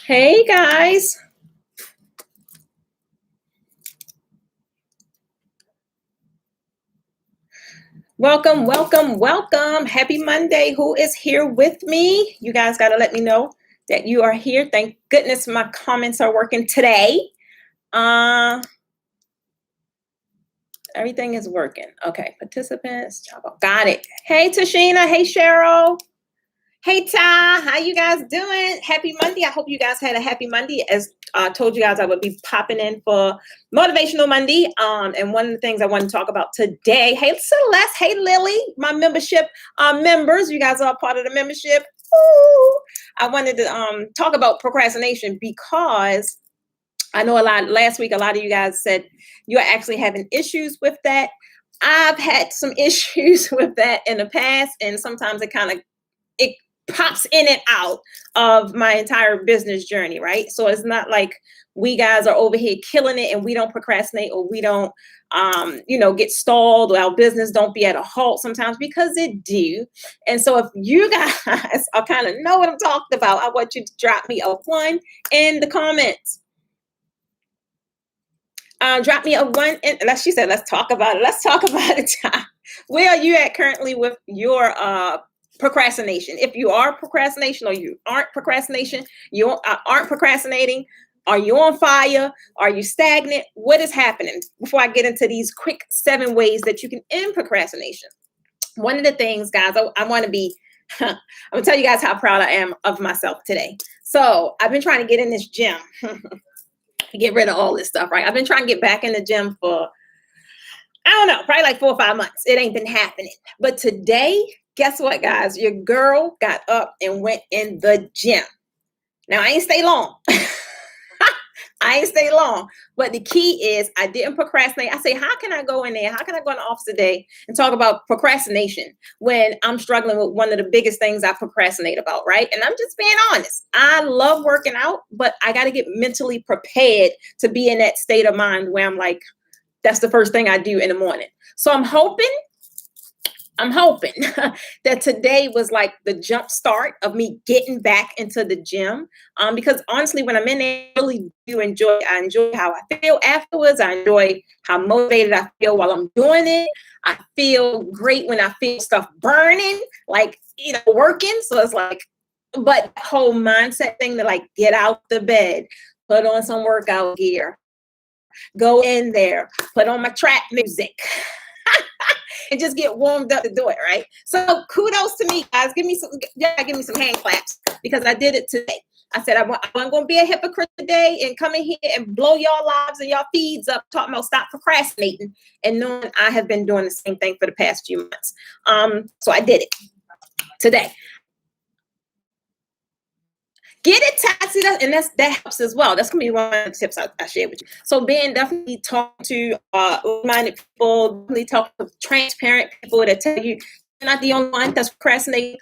Hey guys, welcome, welcome, welcome. Happy Monday. Who is here with me? You guys got to let me know that you are here. Thank goodness my comments are working today. Uh, Everything is working. Okay, participants, got it. Hey Tashina, hey Cheryl. Hey Ty, how you guys doing? Happy Monday. I hope you guys had a happy Monday. As I told you guys, I would be popping in for Motivational Monday. And one of the things I want to talk about today, hey Celeste, hey Lily, my membership members, you guys are a part of the membership. Ooh. I wanted to talk about procrastination because I know last week, a lot of you guys said you're actually having issues with that. I've had some issues with that in the past, and sometimes it pops in and out of my entire business journey, right? So it's not like we guys are over here killing it and we don't procrastinate or we don't get stalled or our business don't be at a halt sometimes, because it do. And so if you guys are kind of know what I'm talking about, I want you to drop me a 1 in the comments. Drop me a 1 in, she said, let's talk about it. Let's talk about it. Where are you at currently with your procrastination? If you are procrastination or you aren't procrastination, you aren't procrastinating, are you on fire? Are you stagnant? What is happening? Before I get into these quick 7 ways that you can end procrastination. One of the things, guys, I want to be, I'm gonna tell you guys how proud I am of myself today. So I've been trying to get in this gym, get rid of all this stuff, right? I've been trying to get back in the gym for, I don't know, probably like 4 or 5 months. It ain't been happening. But today, guess what, guys? Your girl got up and went in the gym. Now, I ain't stay long. I ain't stay long. But the key is I didn't procrastinate. I say, how can I go in there? How can I go in the office today and talk about procrastination when I'm struggling with one of the biggest things I procrastinate about, right? And I'm just being honest. I love working out, but I got to get mentally prepared to be in that state of mind where I'm like, that's the first thing I do in the morning. So I'm hoping that today was like the jump start of me getting back into the gym. Because honestly, when I'm in there, I really do enjoy. I enjoy how I feel afterwards. I enjoy how motivated I feel while I'm doing it. I feel great when I feel stuff burning, like working. So it's like, but whole mindset thing to like get out the bed, put on some workout gear, go in there, put on my trap music. And just get warmed up to do it, right? So kudos to me, guys. Give me some hand claps because I did it today. I said I'm going to be a hypocrite today and come in here and blow y'all lives and y'all feeds up, talking about stop procrastinating, and knowing I have been doing the same thing for the past few months. So I did it today. Get it taxi, and that helps as well. That's gonna be one of the tips I share with you. So being definitely talk to minded people, definitely talk to transparent people that tell you you're not the only one that's procrastinating.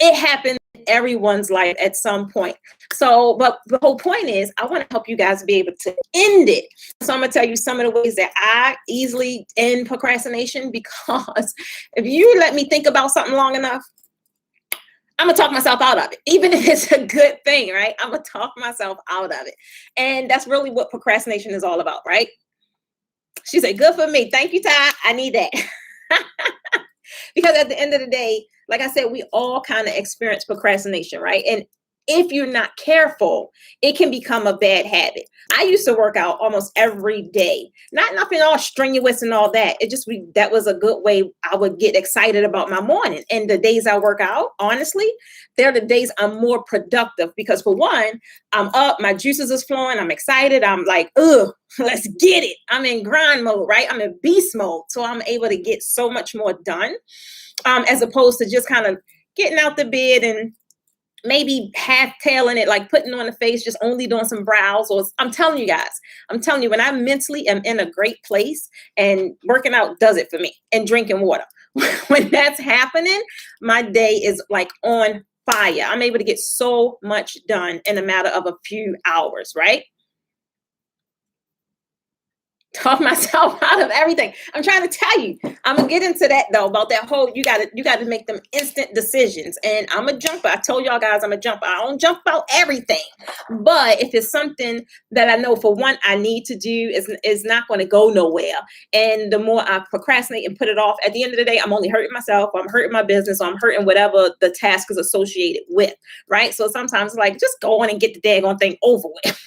It happens in everyone's life at some point. So, but the whole point is I want to help you guys be able to end it. So I'm gonna tell you some of the ways that I easily end procrastination, because if you let me think about something long enough, I'm gonna talk myself out of it, even if it's a good thing, right? I'm gonna talk myself out of it. And that's really what procrastination is all about, right? She said, good for me. Thank you, Ty. I need that. Because at the end of the day, like I said, we all kind of experience procrastination, right? And if you're not careful, it can become a bad habit. I used to work out almost every day. Not nothing all strenuous and all that. That was a good way I would get excited about my morning. And the days I work out, honestly, they're the days I'm more productive because, for one, I'm up, my juices is flowing, I'm excited, I'm like, ugh, let's get it. I'm in grind mode, right? I'm in beast mode. So I'm able to get so much more done, as opposed to just kind of getting out the bed and maybe half tailing it, like putting on the face, just only doing some brows. Or I'm telling you guys, when I mentally am in a great place, and working out does it for me, and drinking water. When that's happening, my day is like on fire. I'm able to get so much done in a matter of a few hours, right? talk myself out of everything. I'm trying to tell you. I'm gonna get into that though, about that whole you gotta make them instant decisions. And I'm a jumper. I told y'all guys I'm a jumper. I don't jump about everything. But if it's something that I know for one I need to do, is not going to go nowhere. And the more I procrastinate and put it off, at the end of the day, I'm only hurting myself, or I'm hurting my business, or I'm hurting whatever the task is associated with. Right. So sometimes like just go on and get the daggone thing over with.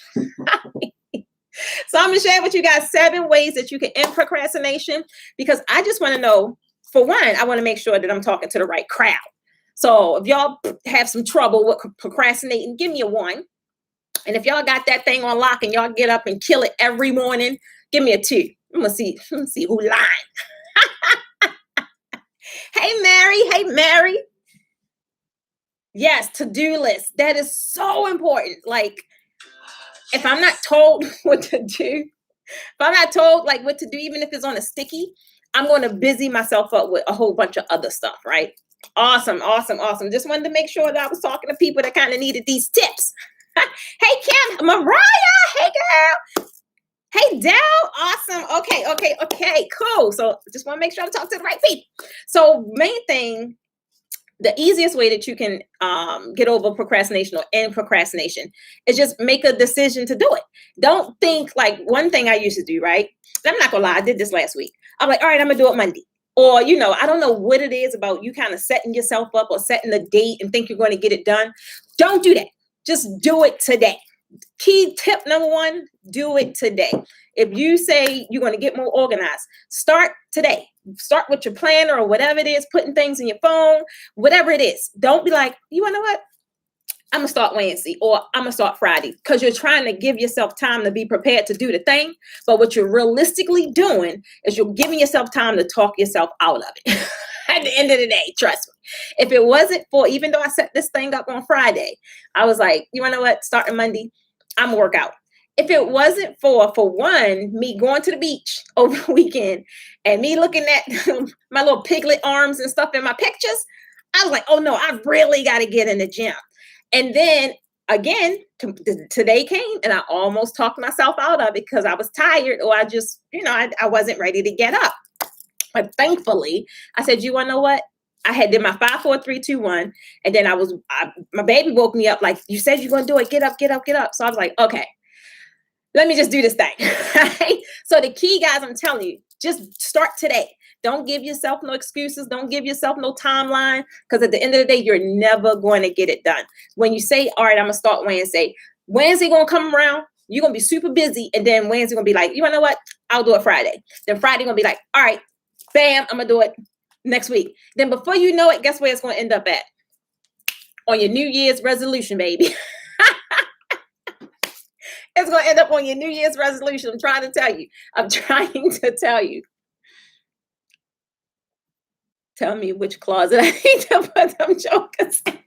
So I'm going to share with you guys 7 ways that you can end procrastination, because I just want to know, for one, I want to make sure that I'm talking to the right crowd. So if y'all have some trouble with procrastinating, give me a 1. And if y'all got that thing on lock and y'all get up and kill it every morning, give me a 2. I'm going to see who lying. Hey, Mary. Hey, Mary. Yes, to-do list. That is so important. Like, if I'm not told what to do, if I'm not told like what to do, even if it's on a sticky, I'm going to busy myself up with a whole bunch of other stuff, right? Awesome, awesome, awesome. Just wanted to make sure that I was talking to people that kind of needed these tips. Hey, Kim, Mariah, hey, girl. Hey, Dell, awesome. Okay, cool. So just want to make sure I'm talking to the right people. So main thing, the easiest way that you can get over procrastination or end procrastination is just make a decision to do it. Don't think like one thing I used to do, right? I'm not gonna lie, I did this last week. I'm like, all right, I'm gonna do it Monday. Or, I don't know what it is about you kind of setting yourself up or setting a date and think you're going to get it done. Don't do that. Just do it today. Key tip number 1, do it today. If you say you're going to get more organized, start today. Start with your planner or whatever it is, putting things in your phone, whatever it is. Don't be like, you want to know what? I'm going to start Wednesday or I'm going to start Friday, because you're trying to give yourself time to be prepared to do the thing. But what you're realistically doing is you're giving yourself time to talk yourself out of it. At the end of the day, trust me. If it wasn't for, even though I set this thing up on Friday, I was like, you want to know what? Starting Monday, I'm going to work out. If it wasn't for one, me going to the beach over the weekend and me looking at my little piglet arms and stuff in my pictures, I was like, oh no, I really got to get in the gym. And then again, today came and I almost talked myself out of it because I was tired, or I just, I wasn't ready to get up. But thankfully, I said, you want to know what? I had did my 5, 4, 3, 2, 1. And then my baby woke me up like, you said you're going to do it. Get up, get up, get up. So I was like, okay, let me just do this thing. Right? So the key, guys, I'm telling you, just start today. Don't give yourself no excuses. Don't give yourself no timeline, because at the end of the day, you're never going to get it done. When you say, all right, I'm going to start Wednesday going to come around, you're going to be super busy. And then Wednesday going to be like, you want to know what? I'll do it Friday. Then Friday going to be like, all right, bam, I'm going to do it next week. Then before you know it, guess where it's going to end up at? On your New Year's resolution, baby. It's going to end up on your New Year's resolution. I'm trying to tell you. Tell me which closet I need to put them jokers in.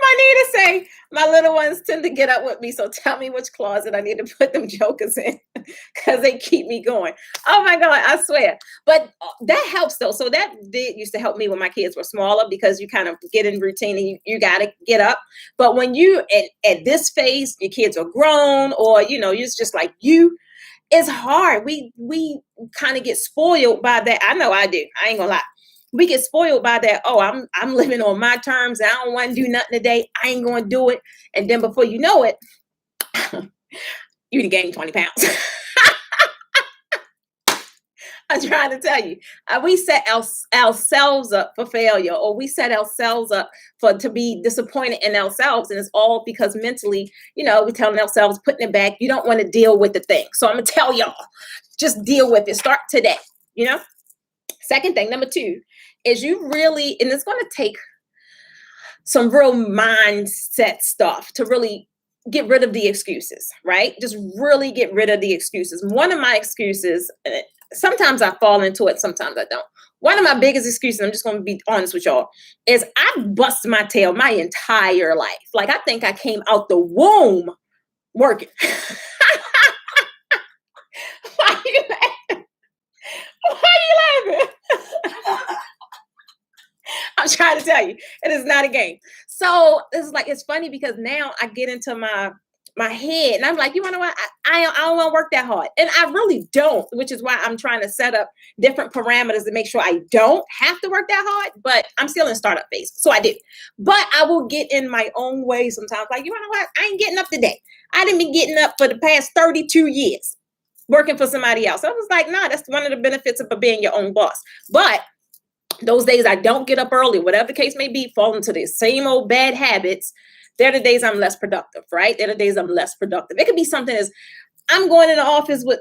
My Nita say, my little ones tend to get up with me, so tell me which closet I need to put them jokers in, because they keep me going. Oh my God, I swear. But that helps though. So that did used to help me when my kids were smaller, because you kind of get in routine and you got to get up. But when you at this phase, your kids are grown, or you're just like it's hard. We kind of get spoiled by that. I know I do. I ain't gonna lie. We get spoiled by that. Oh, I'm living on my terms. I don't want to do nothing today. I ain't going to do it. And then before you know it, you done gained 20 pounds. I'm trying to tell you, we set ourselves up for failure, or we set ourselves up to be disappointed in ourselves. And it's all because mentally, we're telling ourselves, putting it back. You don't want to deal with the thing. So I'm going to tell y'all, just deal with it. Start today, Second thing, number 2, is you really, and it's going to take some real mindset stuff to really get rid of the excuses, right? Just really get rid of the excuses. One of my excuses, sometimes I fall into it, sometimes I don't. One of my biggest excuses, I'm just going to be honest with y'all, is I bust my tail my entire life. Like, I think I came out the womb working. Why are you laughing? Why are you laughing? I'm trying to tell you, it is not a game. So it's funny because now I get into my my head. And I'm like, you want to know what? I don't want to work that hard. And I really don't, which is why I'm trying to set up different parameters to make sure I don't have to work that hard. But I'm still in startup phase. So I do. But I will get in my own way sometimes. Like, you want to know what? I ain't getting up today. I didn't be getting up for the past 32 years working for somebody else. I was like, nah, that's one of the benefits of being your own boss. But those days I don't get up early, whatever the case may be, fall into the same old bad habits. They're the days I'm less productive, right? They're the days I'm less productive. It could be something as I'm going in the office with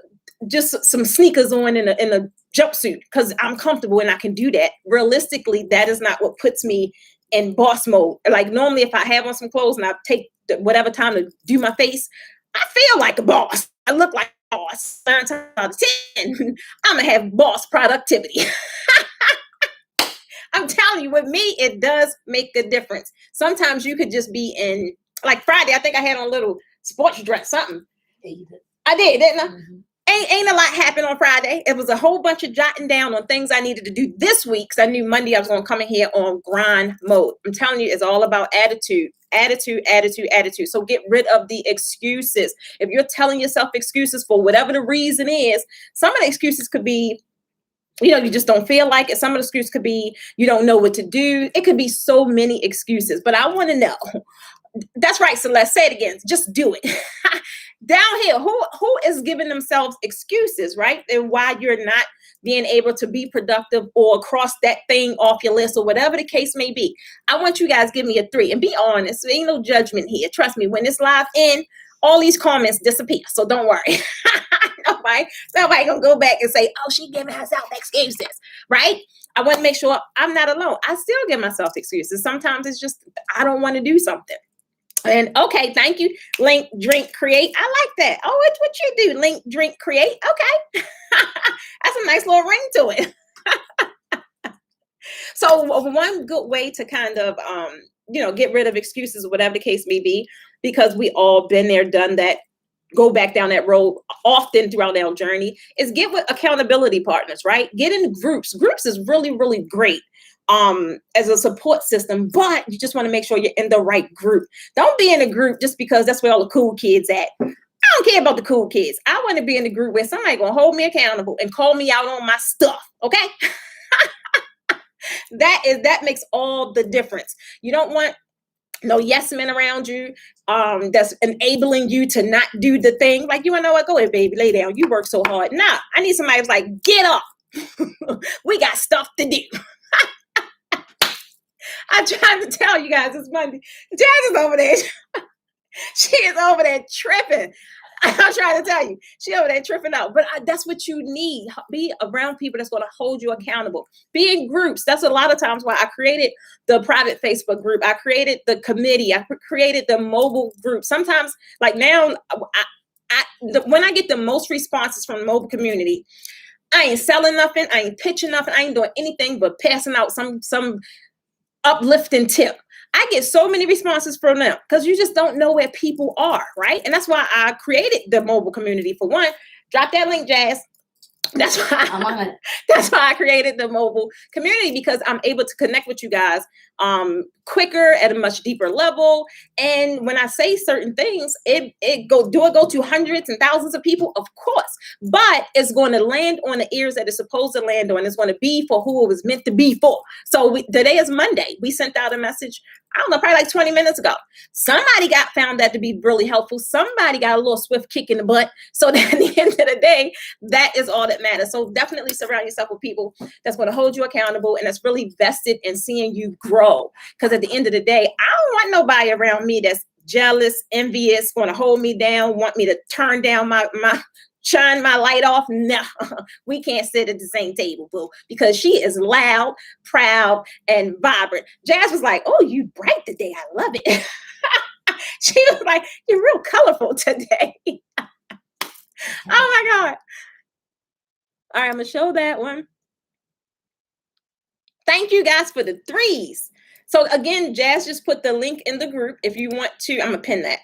just some sneakers on in a jumpsuit because I'm comfortable and I can do that. Realistically, that is not what puts me in boss mode. Like normally if I have on some clothes and I take whatever time to do my face, I feel like a boss. I look like a boss. 9 times out of 10, I'm going to have boss productivity. I'm telling you, with me, it does make a difference. Sometimes you could just be in, like Friday, I think I had on a little sports dress, something. I did, didn't I? Mm-hmm. Ain't a lot happened on Friday. It was a whole bunch of jotting down on things I needed to do this week. Because I knew Monday I was going to come in here on grind mode. I'm telling you, it's all about attitude. So get rid of the excuses. If you're telling yourself excuses for whatever the reason is, some of the excuses could be, you just don't feel like it. Some of the excuses could be you don't know what to do. It could be so many excuses. But I want to know. That's right, Celeste. Say it again. Just do it. Down here, who is giving themselves excuses, right? And why you're not being able to be productive or cross that thing off your list or whatever the case may be. I want you guys to give me a 3 and be honest. There ain't no judgment here. Trust me, when it's live in, all these comments disappear. So don't worry. Nobody gonna go back and say, oh, she giving herself excuses, right? I want to make sure I'm not alone. I still give myself excuses. Sometimes it's just, I don't want to do something. And okay, thank you. Link, drink, create. I like that. Oh, it's what you do. Link, drink, create. Okay. That's a nice little ring to it. So one good way to kind of, get rid of excuses or whatever the case may be, because we all been there, done that, go back down that road often throughout our journey, is get with accountability partners, right? Get in groups. Groups is really, really great as a support system, but you just want to make sure you're in the right group. Don't be in a group just because that's where all the cool kids at. I don't care about the cool kids. I want to be in a group where somebody gonna hold me accountable and call me out on my stuff. Okay. That makes all the difference. You don't want no yes men around you that's enabling you to not do the thing. Like, you want to know what? Go ahead, baby, lay down. You work so hard. Nah, I need somebody who's like, get up. We got stuff to do. I tried to tell you guys it's Monday. Jazz is over there. She is over there tripping. I'm trying to tell you, she over there tripping out. But that's what you need. Be around people that's going to hold you accountable. Be in groups. That's a lot of times why I created the private Facebook group. I created the committee. I created the mobile group. Sometimes, like now, when I get the most responses from the mobile community, I ain't selling nothing. I ain't pitching nothing. I ain't doing anything but passing out some uplifting tip. I get so many responses from them because you just don't know where people are, right? And that's why I created the mobile community. For one, drop that link, Jazz. That's why I created the mobile community, because I'm able to connect with you guys quicker at a much deeper level. And when I say certain things, it go to hundreds and thousands of people, of course, but it's going to land on the ears that it's supposed to land on. It's going to be for who it was meant to be for. So today is Monday. We sent out a message, I don't know, probably like 20 minutes ago. Somebody found that to be really helpful. Somebody got a little swift kick in the butt. So that at the end of the day, that is all that matters. So definitely surround yourself with people that's going to hold you accountable and that's really vested in seeing you grow. Because at the end of the day, I don't want nobody around me that's jealous, envious, going to hold me down, want me to turn down shine my light off. No, we can't sit at the same table, boo, because she is loud, proud, and vibrant. Jazz was like, oh, you bright today. I love it. She was like, you're real colorful today. Oh my God. All right, I'm going to show that one. Thank you guys for the 3s. So again, Jazz just put the link in the group. If you want to, I'm going to pin that.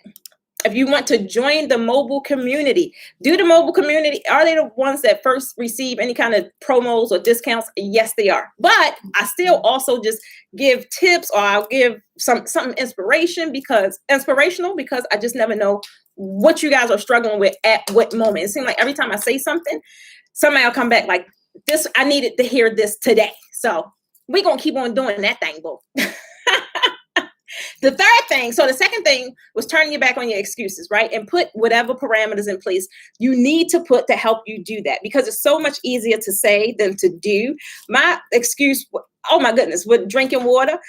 If you want to join the mobile community, do the mobile community. Are they the ones that first receive any kind of promos or discounts? Yes, they are. But I still also just give tips, or I'll give something inspirational because I just never know what you guys are struggling with at what moment. It seems like every time I say something, somebody will come back like, this, I needed to hear this today. So we're going to keep on doing that thing, boo. The third thing, so the second thing was turning your back on your excuses, right? And put whatever parameters in place you need to put to help you do that, because it's so much easier to say than to do. My excuse, oh my goodness, with drinking water.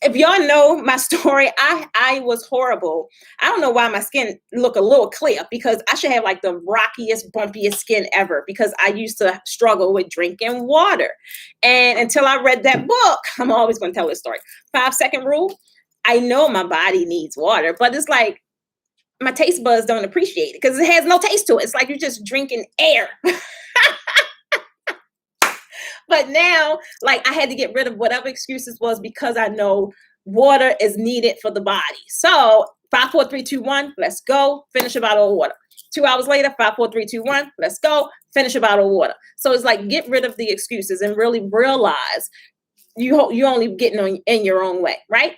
If y'all know my story, I was horrible. I don't know why my skin look a little clear, because I should have like the rockiest, bumpiest skin ever, because I used to struggle with drinking water. And until I read that book, I'm always going to tell this story. 5-second rule. I know my body needs water, but it's like my taste buds don't appreciate it because it has no taste to it. It's like you're just drinking air. But now, like, I had to get rid of whatever excuses was, because I know water is needed for the body. So 5, 4, 3, 2, 1, let's go. Finish a bottle of water. 2 hours later, 5, 4, 3, 2, 1, let's go. Finish a bottle of water. So it's like, get rid of the excuses and really realize you only getting in your own way, right?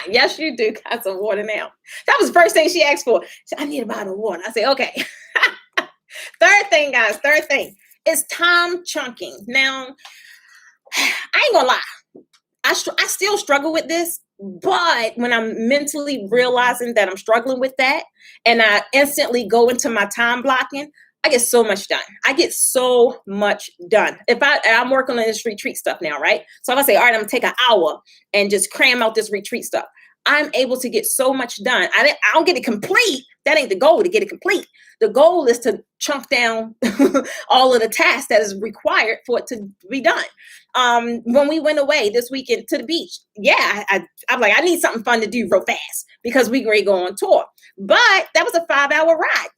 Yes, you do got some water now. That was the first thing she asked for. She said, I need a bottle of water. I said, okay. Third thing, guys, is time chunking. Now, I ain't gonna lie. I still struggle with this, but when I'm mentally realizing that I'm struggling with that, and I instantly go into my time blocking, I get so much done. If I'm working on this retreat stuff now, right? So if I say, all right, I'm gonna take an hour and just cram out this retreat stuff, I'm able to get so much done. I don't get it complete. That ain't the goal, to get it complete. The goal is to chunk down all of the tasks that is required for it to be done. When we went away this weekend to the beach, yeah, I'm like, I need something fun to do real fast because we ready to go on tour. But that was a 5-hour ride.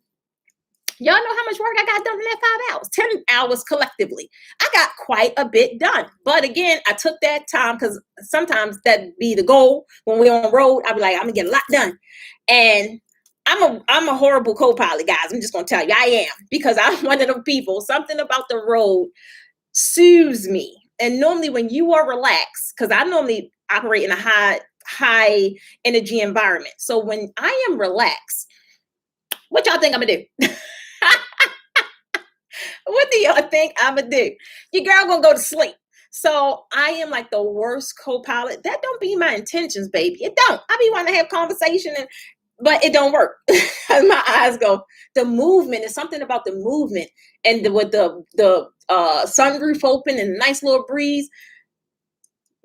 Y'all know how much work I got done in that 5 hours, 10 hours collectively. I got quite a bit done. But again, I took that time because sometimes that'd be the goal. When we're on the road, I'd be like, I'm gonna get a lot done. And I'm a horrible co-pilot, guys. I'm just gonna tell you, I am, because I'm one of them people. Something about the road soothes me. And normally when you are relaxed, because I normally operate in a high energy environment. So when I am relaxed, what y'all think I'm gonna do? What do y'all think I'm gonna do? Your girl gonna go to sleep. So I am like the worst co-pilot. That don't be my intentions, baby. It don't. I be wanting to have conversation, but it don't work. My eyes go. The movement is something about the movement, and with the sunroof open and a nice little breeze,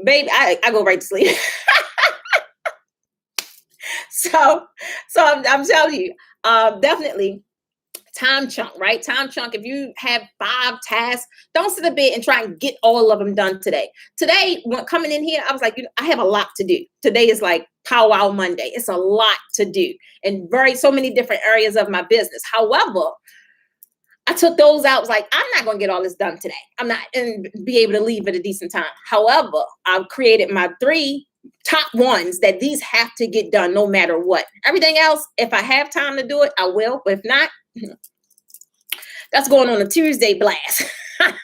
baby, I go right to sleep. So I'm telling you, definitely. Time chunk, right? Time chunk. If you have 5 tasks, don't sit a bit and try and get all of them done today. Today, when coming in here, I was like, I have a lot to do. Today is like Powwow Monday. It's a lot to do in so many different areas of my business. However, I took those out. I was like, I'm not going to get all this done today. I'm not, and be able to leave at a decent time. However, I've created my 3 top ones that these have to get done no matter what. Everything else, if I have time to do it, I will. But if not, that's going on a Tuesday blast. That's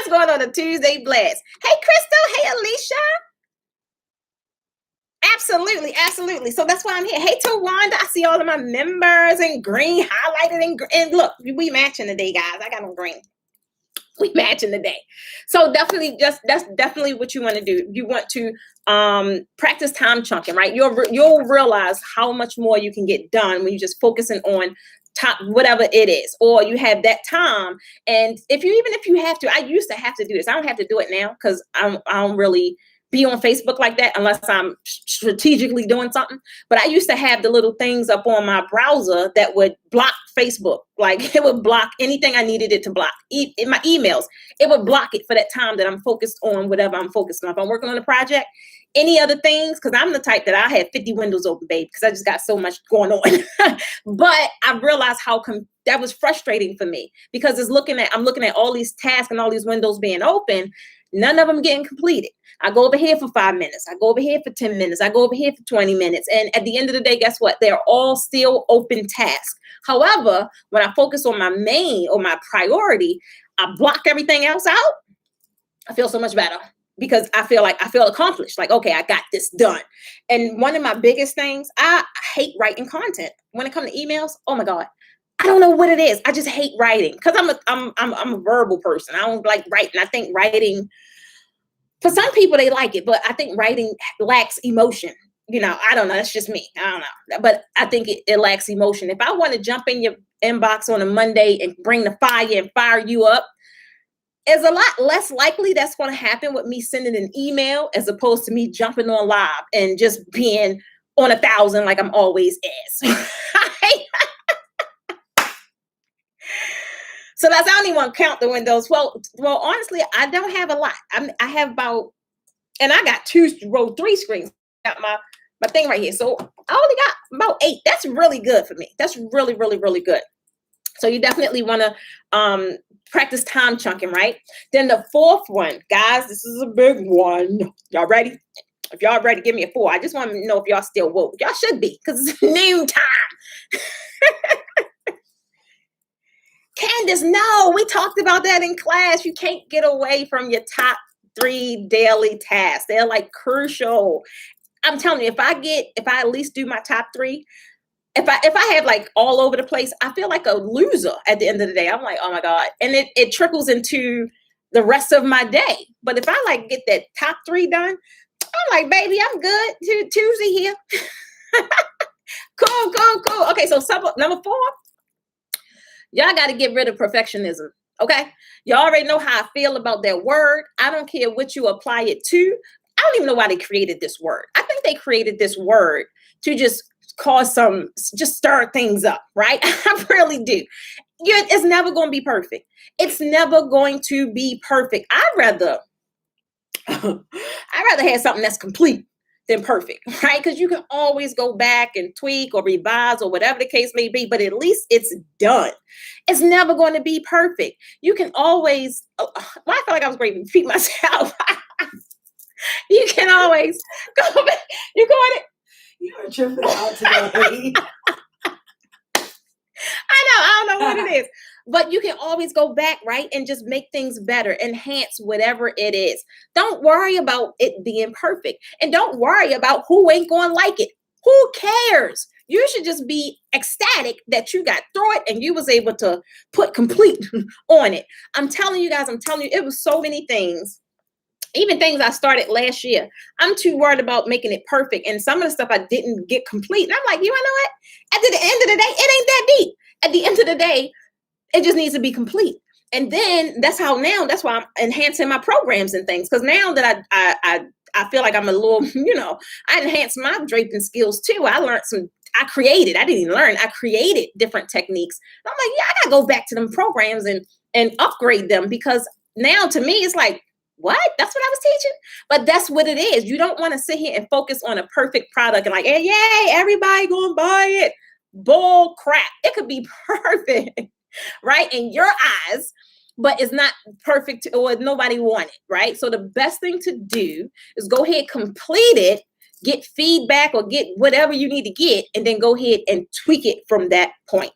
going on a Tuesday blast. Hey, Crystal. Hey, Alicia. Absolutely. So that's why I'm here. Hey, Tawanda. I see all of my members in green, highlighted and look, we matching today, guys. I got on green. We matching today. So definitely, that's definitely what you want to do. You want to practice time chunking, right? You'll realize how much more you can get done when you're just focusing on top, whatever it is, or you have that time. And if you have to, I used to have to do this. I don't have to do it now because I don't really be on Facebook like that unless I'm strategically doing something. But I used to have the little things up on my browser that would block Facebook. Like it would block anything I needed it to block. In my emails, it would block it for that time that I'm focused on whatever I'm focused on. If I'm working on a project, any other things, because I'm the type that I have 50 windows open, babe, because I just got so much going on. But I realized how that was frustrating for me because I'm looking at all these tasks and all these windows being open. None of them getting completed. I go over here for 5 minutes. I go over here for 10 minutes. I go over here for 20 minutes. And at the end of the day, guess what? They're all still open tasks. However, when I focus on my main or my priority, I block everything else out. I feel so much better because I feel accomplished. Like, okay, I got this done. And one of my biggest things, I hate writing content. When it comes to emails, oh my God, I don't know what it is. I just hate writing because I'm a verbal person. I don't like writing. I think writing, for some people they like it, but I think writing lacks emotion. I don't know. That's just me. I don't know. But I think it lacks emotion. If I want to jump in your inbox on a Monday and bring the fire and fire you up, it's a lot less likely that's going to happen with me sending an email as opposed to me jumping on live and just being on 1,000 like I'm always is. So I don't even want to count the windows. Well, honestly, I don't have a lot. I have about, and I got 3 screens. Got my thing right here. So I only got about 8. That's really good for me. That's really, really, really good. So you definitely want to practice time chunking, right? Then the 4th one, guys, this is a big one. Y'all ready? If y'all ready, give me a 4. I just want to know if y'all still woke. Y'all should be, because it's noon time. Candace, no, we talked about that in class. You can't get away from your top 3 daily tasks. They're like crucial. I'm telling you, if I at least do my top 3, if I have like all over the place, I feel like a loser at the end of the day. I'm like, oh my God. And it trickles into the rest of my day. But if I like get that top 3 done, I'm like, baby, I'm good. Tuesday here. Cool. Okay, so number 4, y'all got to get rid of perfectionism. Okay. Y'all already know how I feel about that word. I don't care what you apply it to. I don't even know why they created this word. I think they created this word to just just stir things up, right? I really do. It's never going to be perfect. It's never going to be perfect. I'd rather have something that's complete than perfect, right? Because you can always go back and tweak or revise or whatever the case may be, but at least it's done. It's never going to be perfect. You can always, I feel like I was going to repeat myself. You can always go back. You got it? You are tripping out today. I don't know what it is. But you can always go back, right? And just make things better, enhance whatever it is. Don't worry about it being perfect. And don't worry about who ain't going to like it. Who cares? You should just be ecstatic that you got through it and you was able to put complete on it. I'm telling you, it was so many things. Even things I started last year. I'm too worried about making it perfect. And some of the stuff I didn't get complete. And I'm like, you know what? At the end of the day, it ain't that deep. At the end of the day, it just needs to be complete. And then that's why I'm enhancing my programs and things. Because now that I feel like I'm a little, I enhanced my draping skills too. I created different techniques. I'm like, yeah, I gotta go back to them programs and upgrade them, because now to me, it's like, what? That's what I was teaching? But that's what it is. You don't want to sit here and focus on a perfect product and like, hey, yay, everybody gonna buy it. Bull crap. It could be perfect, right? In your eyes, but it's not perfect or nobody want it, right? So the best thing to do is go ahead, complete it, get feedback or get whatever you need to get, and then go ahead and tweak it from that point,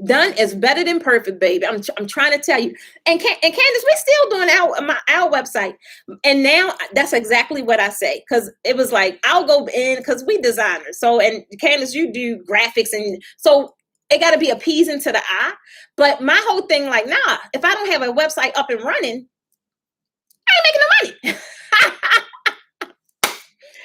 Done is better than perfect, baby. I'm trying to tell you. And Candace, we're still doing our website. And now that's exactly what I say. Because it was like, I'll go in, because we designers. So, and Candace, you do graphics. And so it got to be appeasing to the eye. But my whole thing, like, nah, if I don't have a website up and running, I ain't making no money.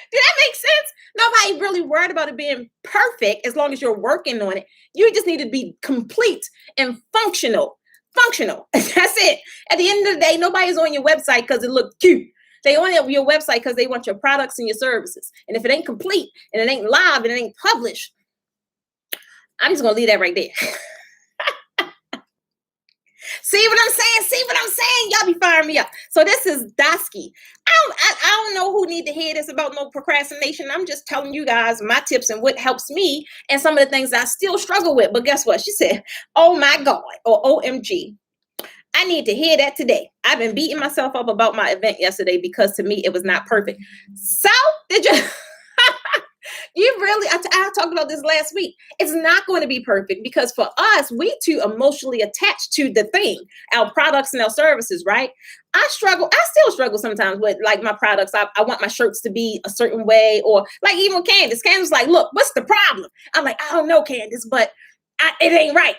Did that make sense? Nobody really worried about it being perfect as long as you're working on it. You just need to be complete and functional. That's it. At the end of the day, nobody's on your website because it looks cute. They only on your website because they want your products and your services. And if it ain't complete and it ain't live and it ain't published, I'm just going to leave that right there. See what I'm saying? Y'all be firing me up. So this is Dosky. I don't know who need to hear this about no procrastination. I'm just telling you guys my tips and what helps me and some of the things I still struggle with. But guess what? She said, oh my God, or OMG. I need to hear that today. I've been beating myself up about my event yesterday because to me it was not perfect. So did you? You really, I talked about this last week. It's not going to be perfect because for us, we too emotionally attached to the thing, our products and our services, right? I still struggle sometimes with like my products. I want my shirts to be a certain way, or like even Candace. Candace like, look, what's the problem? I'm like, I don't know, Candace, but it ain't right.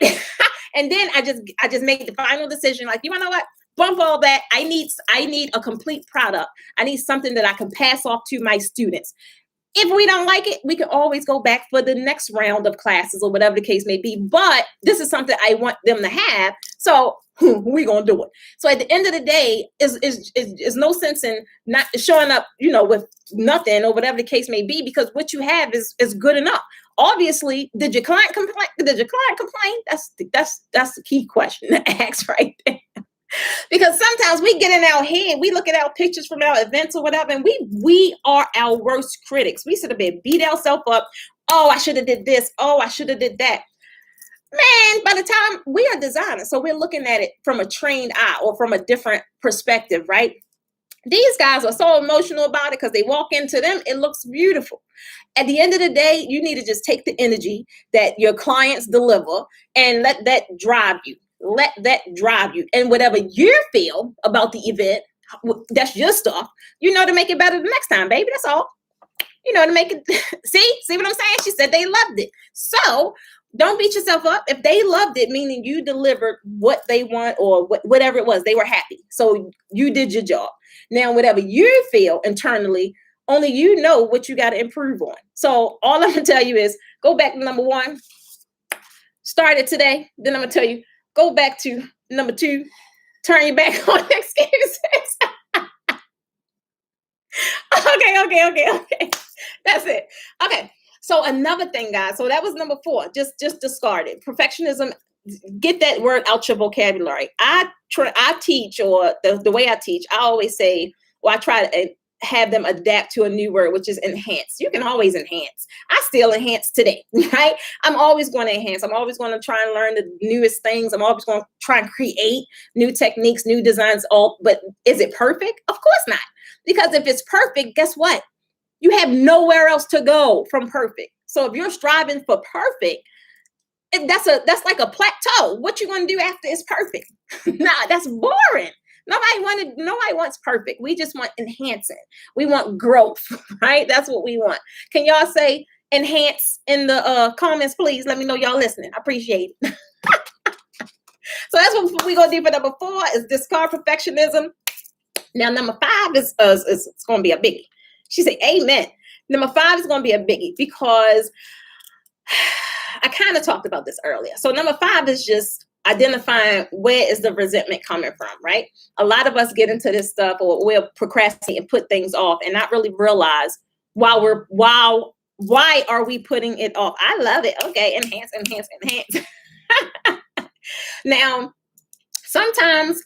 And then I just made the final decision, like, you know what? Bump all that. I need a complete product. I need something that I can pass off to my students. If we don't like it, we can always go back for the next round of classes or whatever the case may be. But this is something I want them to have. So we're going to do it. So at the end of the day, is no sense in not showing up, with nothing or whatever the case may be, because what you have is good enough. Obviously, did your client complain? That's the key question to ask right there. Because sometimes we get in our head, we look at our pictures from our events or whatever, and we are our worst critics. We sit up and beat ourselves up. Oh, I should have did this. Oh, I should have did that. Man, by the time we are designers, so we're looking at it from a trained eye or from a different perspective, right? These guys are so emotional about it because they walk into them, it looks beautiful. At the end of the day, you need to just take the energy that your clients deliver and let that drive you. Let that drive you. And whatever you feel about the event, that's your stuff, to make it better the next time, baby. That's all. To make it, see what I'm saying? She said they loved it. So don't beat yourself up. If they loved it, meaning you delivered what they want or whatever it was, they were happy. So you did your job. Now, whatever you feel internally, only you know what you got to improve on. So all I'm going to tell you is go back to number 1. Start it today. Then I'm going to tell you, go back to number 2. Turn your back on excuses. Okay. That's it. Okay. So another thing, guys. So that was number 4. Just discard it. Perfectionism. Get that word out your vocabulary. I teach, or the way I teach, I always say, I try to have them adapt to a new word, which is enhance. You can always enhance. I still enhance today, right? I'm always going to enhance. I'm always going to try and learn the newest things. I'm always going to try and create new techniques, new designs. But is it perfect? Of course not. Because if it's perfect, guess what? You have nowhere else to go from perfect. So if you're striving for perfect, that's like a plateau. What you going to do after it's perfect? Nah, that's boring. Nobody wants perfect. We just want enhancing. We want growth, right? That's what we want. Can y'all say enhance in the comments, please? Let me know y'all listening. I appreciate it. So that's what we're going to do for number 4 is discard perfectionism. Now, number 5 is going to be a biggie. She said, amen. Number 5 is going to be a biggie because I kind of talked about this earlier. So number 5 is just identifying where is the resentment coming from, right? A lot of us get into this stuff, or we'll procrastinate and put things off and not really realize why are we putting it off? I love it. Okay, enhance. Now, sometimes,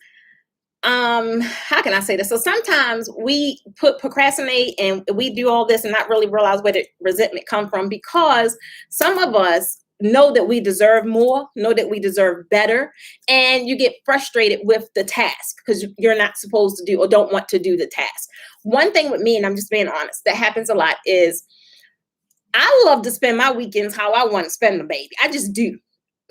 how can I say this? So sometimes we procrastinate and we do all this and not really realize where the resentment come from, because some of us know that we deserve more, know that we deserve better, and you get frustrated with the task because you're not supposed to do or don't want to do the task. One thing with me, and I'm just being honest, that happens a lot is I love to spend my weekends how I want to spend them, baby. I just do.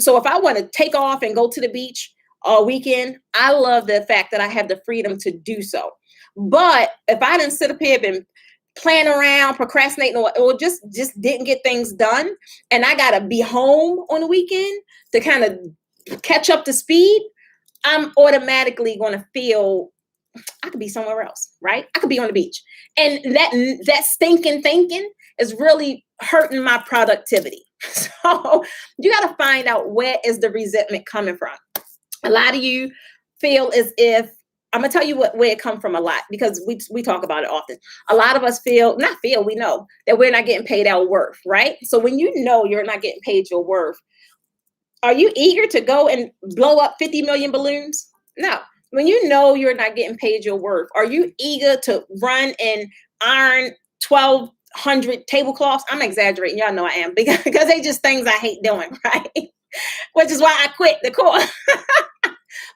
So if I want to take off and go to the beach all weekend, I love the fact that I have the freedom to do so. But if I didn't sit up here and plan around, procrastinating, or just didn't get things done, and I gotta be home on the weekend to kind of catch up to speed, I'm automatically going to feel I could be somewhere else, right? I could be on the beach, and that stinking thinking is really hurting my productivity. So you got to find out where is the resentment coming from. A lot of you feel as if, I'm going to tell you where it comes from a lot, because we talk about it often. A lot of us we know that we're not getting paid our worth, right? So when you know you're not getting paid your worth, are you eager to go and blow up 50 million balloons? No. When you know you're not getting paid your worth, are you eager to run and iron 1,200 tablecloths? I'm exaggerating. Y'all know I am, because they just things I hate doing, right? Which is why I quit the course.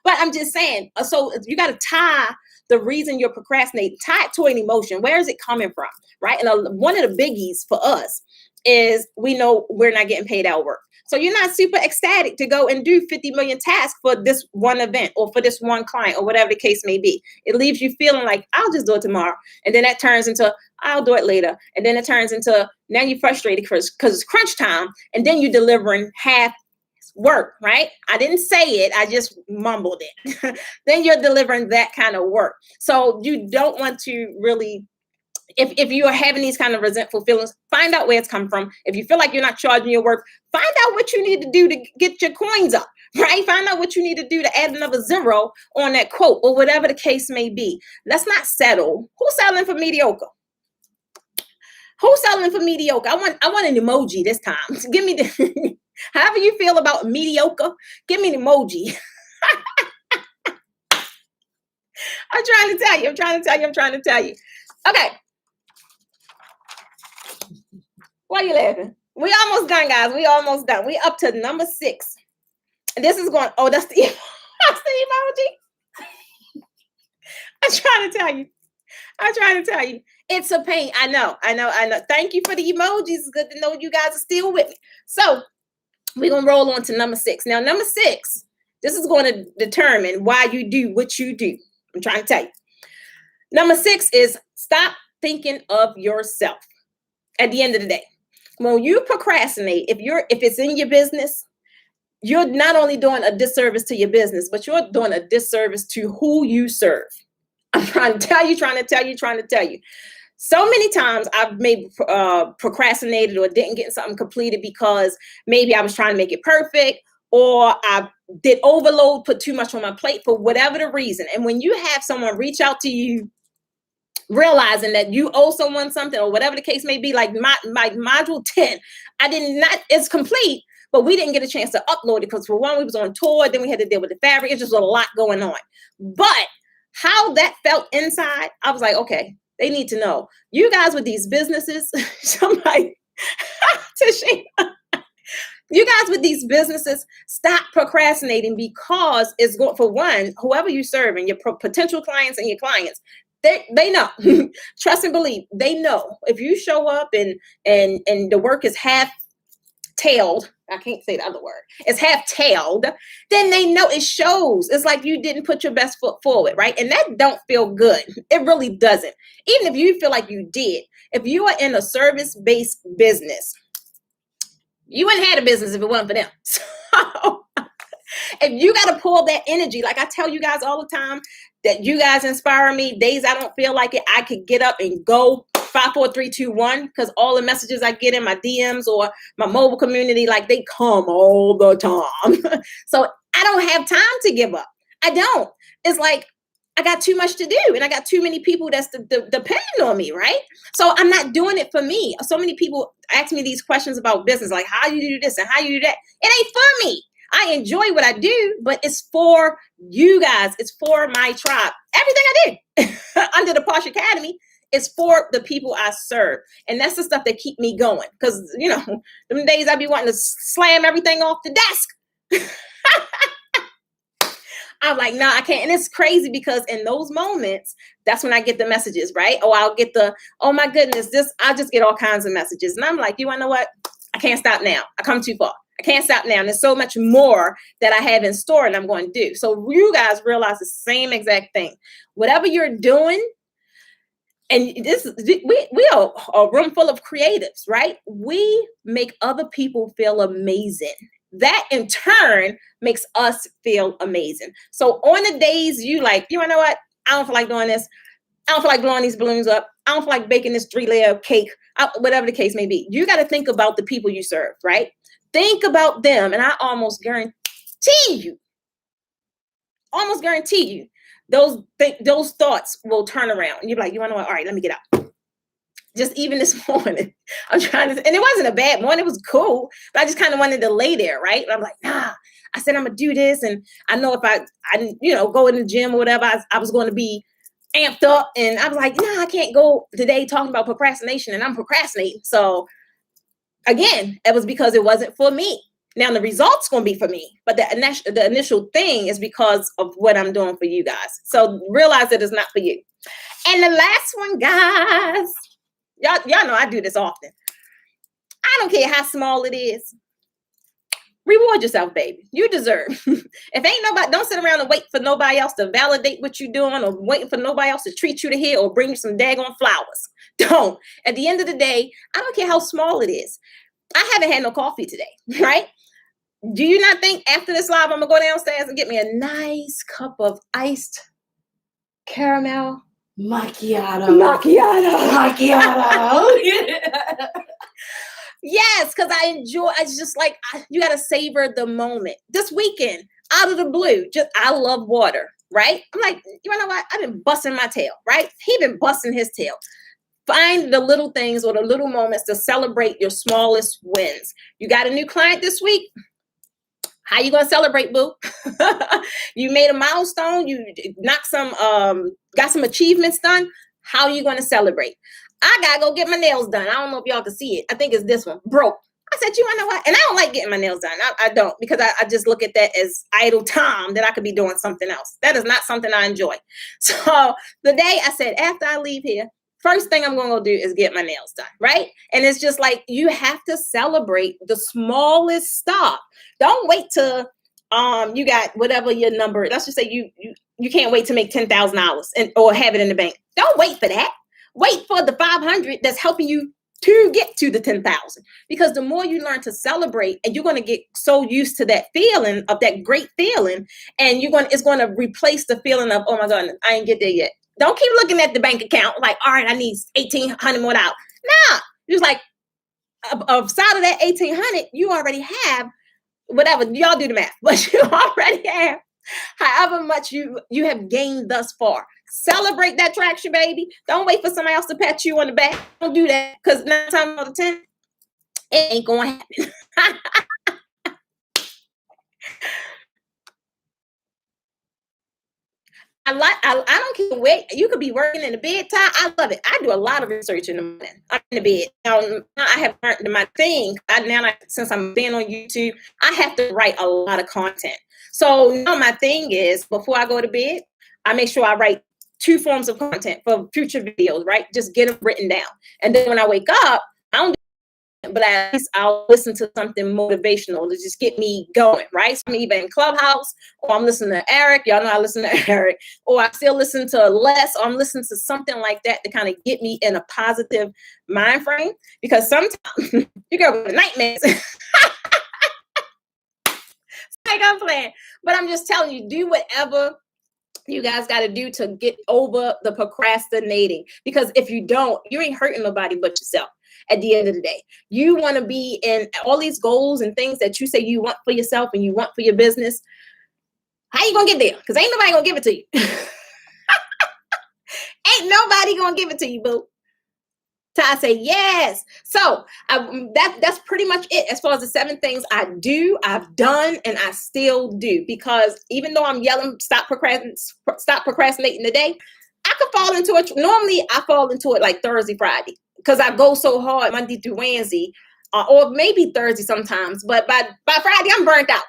But I'm just saying, so you got to tie the reason you're procrastinating, tie it to an emotion. Where is it coming from, right? And one of the biggies for us is we know we're not getting paid our work. So you're not super ecstatic to go and do 50 million tasks for this one event or for this one client or whatever the case may be. It leaves you feeling like, I'll just do it tomorrow. And then that turns into, I'll do it later. And then it turns into, now you're frustrated because it's crunch time. And then you're delivering half work, right? I didn't say it. I just mumbled it. Then you're delivering that kind of work. So you don't want to really, if you are having these kind of resentful feelings, find out where it's come from. If you feel like you're not charging your work, find out what you need to do to get your coins up, right? Find out what you need to do to add another zero on that quote or whatever the case may be. Let's not settle. Who's settling for mediocre? Who's settling for mediocre? I want an emoji this time. Give me the, however you feel about mediocre, give me an emoji. I'm trying to tell you. Okay. Why are you laughing? We almost done, guys. We almost done. We up to number 6. And this is going, oh, that's the emoji. I'm trying to tell you. It's a pain. I know. Thank you for the emojis. It's good to know you guys are still with me. So we're going to roll on to number 6. Now, number 6, this is going to determine why you do what you do. I'm trying to tell you. Number 6 is stop thinking of yourself at the end of the day. When you procrastinate, if it's in your business, you're not only doing a disservice to your business, but you're doing a disservice to who you serve. I'm trying to tell you. So many times I've maybe procrastinated or didn't get something completed because maybe I was trying to make it perfect, or I did overload, put too much on my plate for whatever the reason. And when you have someone reach out to you, realizing that you owe someone something or whatever the case may be, like my module 10, it's complete, but we didn't get a chance to upload it because for one, we was on tour, then we had to deal with the fabric. It's just a lot going on. But how that felt inside, I was like, okay, they need to know. You guys with these businesses, somebody, you guys with these businesses, stop procrastinating, because it's going, for one, whoever you serve and your potential clients and your clients, they know. Trust and believe, they know. If you show up and the work is half-tailed, I can't say the other word, it's half-tailed, then they know. It shows. It's like you didn't put your best foot forward, right? And that don't feel good. It really doesn't. Even if you feel like you did. If you are in a service-based business, you wouldn't have a business if it wasn't for them. So if you got to pull that energy, like I tell you guys all the time, that you guys inspire me. Days I don't feel like it, I could get up and go 5, 4, 3, 2, 1, because all the messages I get in my DMs or my mobile community, like they come all the time. So I don't have time to give up. I don't. It's like I got too much to do and I got too many people that's depending on me, right? So I'm not doing it for me. So many people ask me these questions about business, like how you do this and how you do that. It ain't for me. I enjoy what I do, but it's for you guys. It's for my tribe. Everything I do under the Posh Academy is for the people I serve. And that's the stuff that keep me going. Because, you know, them days I be wanting to slam everything off the desk. I'm like, no, I can't. And it's crazy because in those moments, that's when I get the messages, right? Or I'll get oh my goodness, I'll just get all kinds of messages. And I'm like, you want to know what? I can't stop now. I come too far. I can't stop now. And there's so much more that I have in store and I'm going to do. So you guys realize the same exact thing. Whatever you're doing, and we are a room full of creatives, right? We make other people feel amazing. That in turn makes us feel amazing. So on the days you like, you want to know what? I don't feel like doing this. I don't feel like blowing these balloons up. I don't feel like baking this 3-layer cake, whatever the case may be. You got to think about the people you serve, right? Think about them. And I almost guarantee you, those thoughts will turn around. And you're like, you want to know what? All right, let me get up. Just even this morning, I'm trying to, and it wasn't a bad morning. It was cool, but I just kind of wanted to lay there, right? And I'm like, nah, I said, I'm going to do this. And I know if I go in the gym or whatever, I was going to be amped up. And I was like, nah, I can't go today talking about procrastination and I'm procrastinating. So again, it was because it wasn't for me. Now the result's going to be for me, but the initial thing is because of what I'm doing for you guys. So realize that it's not for you. And the last one, guys, y'all know I do this often. I don't care how small it is. Reward yourself, baby. You deserve. If ain't nobody, don't sit around and wait for nobody else to validate what you're doing, or waiting for nobody else to treat you to here or bring you some daggone flowers. Don't. At the end of the day, I don't care how small it is. I haven't had no coffee today, right? Do you not think after this live, I'm going to go downstairs and get me a nice cup of iced caramel macchiato? Yes, because I enjoy, it's just like, you got to savor the moment. This weekend, out of the blue, I love water, right? I'm like, you know what? I've been busting my tail, right? He been busting his tail. Find the little things or the little moments to celebrate your smallest wins. You got a new client this week? How you gonna celebrate, boo? You made a milestone. You got some achievements done. How are you gonna celebrate? I gotta go get my nails done. I don't know if y'all can see it. I think it's this one. Broke. I said, you know what? And I don't like getting my nails done. I don't, because I just look at that as idle time that I could be doing something else. That is not something I enjoy. So the day I said, after I leave here, first thing I'm going to go do is get my nails done, right? And it's just like, you have to celebrate the smallest stuff. Don't wait till you got whatever your number. Let's just say you can't wait to make $10,000 or have it in the bank. Don't wait for that. Wait for the 500 that's helping you to get to the 10,000. Because the more you learn to celebrate, and you're going to get so used to that feeling of that great feeling, and it's going to replace the feeling of, oh my God, I ain't get there yet. Don't keep looking at the bank account like, all right, I need 1,800 more out. Nah, just like outside of that 1,800, you already have whatever. Y'all do the math, but you already have however much you have gained thus far. Celebrate that traction, baby. Don't wait for somebody else to pat you on the back. Don't do that, because 9 times out of 10, it ain't going to happen. I don't care where you could be working in the bedtime. I love it. I do a lot of research in the morning. I'm in the bed. Now I have learned my thing. Since I'm being on YouTube, I have to write a lot of content. So now my thing is, before I go to bed, I make sure I write 2 forms of content for future videos, right? Just get them written down. And then when I wake up, I don't do it, but at least I'll listen to something motivational to just get me going, right? So I'm either in Clubhouse, or I'm listening to Eric. Y'all know I listen to Eric. Or I still listen to Les, or I'm listening to something like that to kind of get me in a positive mind frame. Because sometimes you go with nightmares. Like I'm playing. But I'm just telling you, do whatever you guys got to do to get over the procrastinating. Because if you don't, you ain't hurting nobody but yourself. At the end of the day, you want to be in all these goals and things that you say you want for yourself and you want for your business. How you gonna get there? Because ain't nobody gonna give it to you. Ain't nobody gonna give it to you, boo. So I say yes. So that's pretty much it as far as the 7 things I've done, and I still do. Because even though I'm yelling, stop procrastinating today, I could fall into it. Normally, I fall into it like Thursday, Friday, because I go so hard Monday through Wednesday, or maybe Thursday sometimes. But by Friday, I'm burnt out.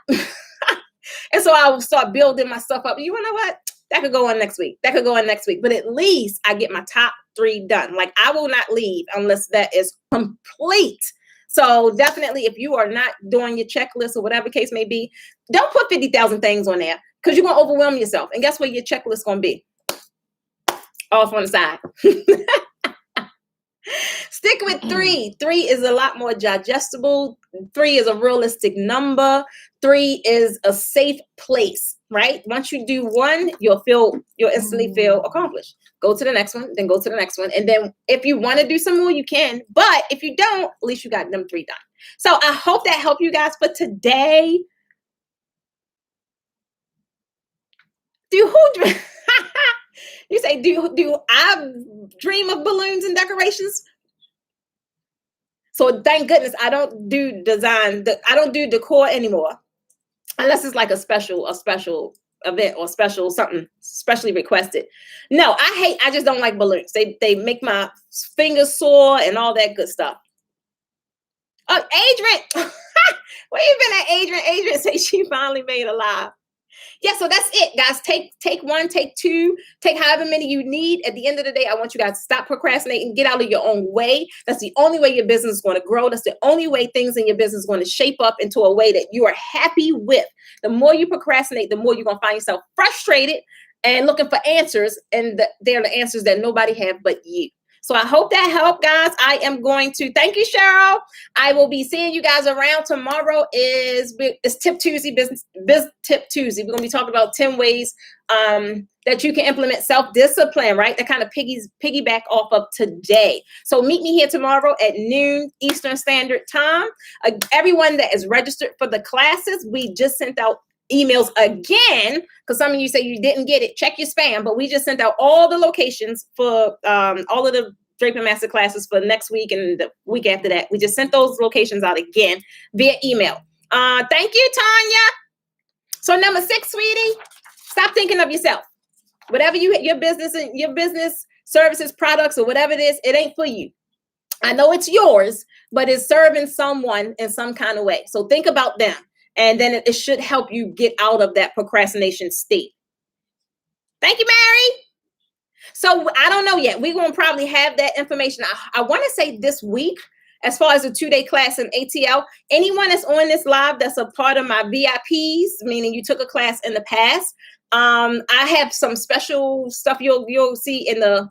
And so I will start building my stuff up. You know what? That could go on next week. That could go on next week. But at least I get my top 3 done. Like, I will not leave unless that is complete. So definitely, if you are not doing your checklist or whatever case may be, don't put 50,000 things on there, because you're going to overwhelm yourself. And guess what your checklist is going to be? Off on the side. Stick with 3. 3 is a lot more digestible. 3 is a realistic number. 3 is a safe place, right? Once you do 1, you'll instantly feel accomplished. Go to the next one, then go to the next one. And then if you want to do some more, you can. But if you don't, at least you got them 3 done. So I hope that helped you guys for today. You say, do I dream of balloons and decorations? So thank goodness I don't do design. I don't do decor anymore, unless it's like a special event or special something specially requested. No, I just don't like balloons. They make my fingers sore and all that good stuff. Adrian, Where you been at, Adrian? Adrian said she finally made a live. Yeah, so that's it, guys. Take one, take two, take however many you need. At the end of the day, I want you guys to stop procrastinating, get out of your own way. That's the only way your business is going to grow. That's the only way things in your business is going to shape up into a way that you are happy with. The more you procrastinate, the more you're going to find yourself frustrated and looking for answers, and they're the answers that nobody have but you. So I hope that helped, guys. I am going to thank you, Cheryl. I will be seeing you guys around. Tomorrow is Tip Tuesday, Business Tip Tuesday. We're going to be talking about 10 ways that you can implement self-discipline, right? That kind of piggyback off of today. So meet me here tomorrow at noon Eastern Standard Time. Everyone that is registered for the classes, we just sent out emails again, because some of you say you didn't get it. Check your spam, but we just sent out all the locations for all of the Draping Master classes for next week and the week after that. We just sent those locations out again via email. Thank you, Tanya. So number 6, sweetie, stop thinking of yourself. Whatever your business services, products, or whatever it is, it ain't for you. I know it's yours, but it's serving someone in some kind of way. So think about them. And then it should help you get out of that procrastination state. Thank you, Mary. So I don't know yet. We're going to probably have that information. I want to say this week, as far as a 2-day class in ATL, anyone that's on this live that's a part of my VIPs, meaning you took a class in the past, I have some special stuff you'll see in the,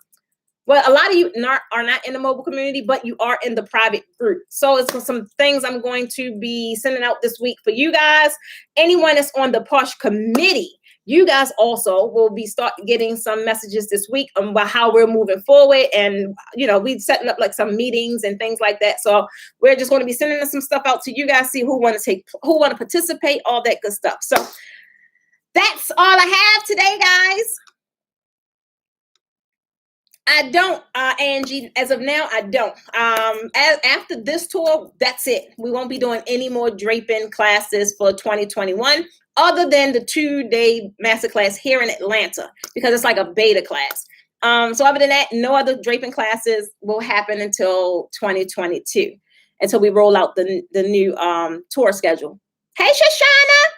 well, a lot of you are not in the mobile community, but you are in the private group. So it's some things I'm going to be sending out this week for you guys. Anyone that's on the Posh committee, you guys also will be start getting some messages this week about how we're moving forward. And, we're setting up like some meetings and things like that. So we're just going to be sending some stuff out to you guys, see who want to participate, all that good stuff. So that's all I have today, guys. I don't, Angie, as of now, I don't. After this tour, that's it. We won't be doing any more draping classes for 2021, other than the 2-day masterclass here in Atlanta, because it's like a beta class. So other than that, no other draping classes will happen until 2022, until we roll out the new tour schedule. Hey, Shoshana.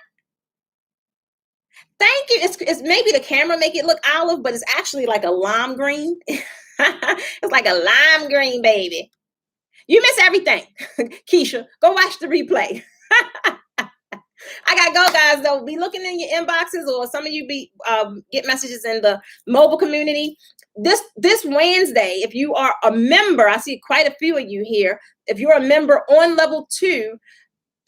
Thank you. It's maybe the camera make it look olive, but it's actually like a lime green. It's like a lime green, baby. You miss everything. Keisha, go watch the replay. I gotta go, guys, though. Be looking in your inboxes, or some of you get messages in the mobile community. This Wednesday, if you are a member, I see quite a few of you here. If you're a member on level 2,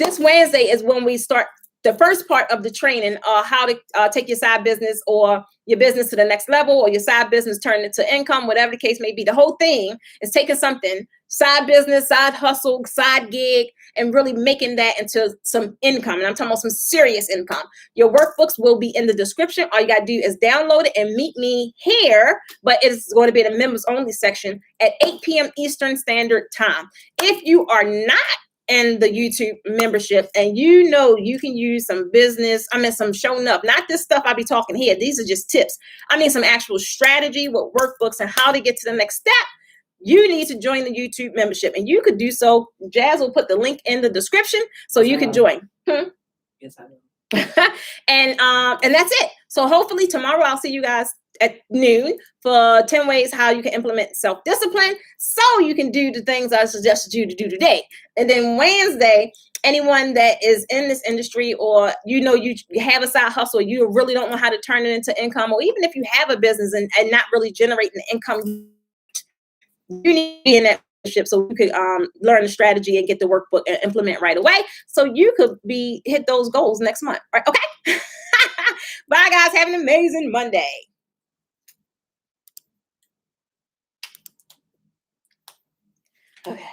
this Wednesday is when we start the first part of the training, how to take your side business or your business to the next level, or your side business turn it to income, whatever the case may be. The whole thing is taking something, side business, side hustle, side gig, and really making that into some income. And I'm talking about some serious income. Your workbooks will be in the description. All you got to do is download it and meet me here, but it's going to be in the members only section at 8 p.m. Eastern Standard Time. If you are not and the YouTube membership, and you can use some showing up, not this stuff I be talking here. These are just tips. I mean, some actual strategy with workbooks and how to get to the next step. You need to join the YouTube membership, and you could do so. Jazz will put the link in the description so you can join. Yes, I know. And that's it. So hopefully tomorrow I'll see you guys at noon for 10 ways how you can implement self-discipline so you can do the things I suggested you to do today. And then Wednesday, anyone that is in this industry, or you have a side hustle, you really don't know how to turn it into income, or even if you have a business and not really generating income, you need to be in that relationship so you could learn the strategy and get the workbook and implement right away, so you could hit those goals next month. Right? Okay. Bye, guys. Have an amazing Monday. Okay.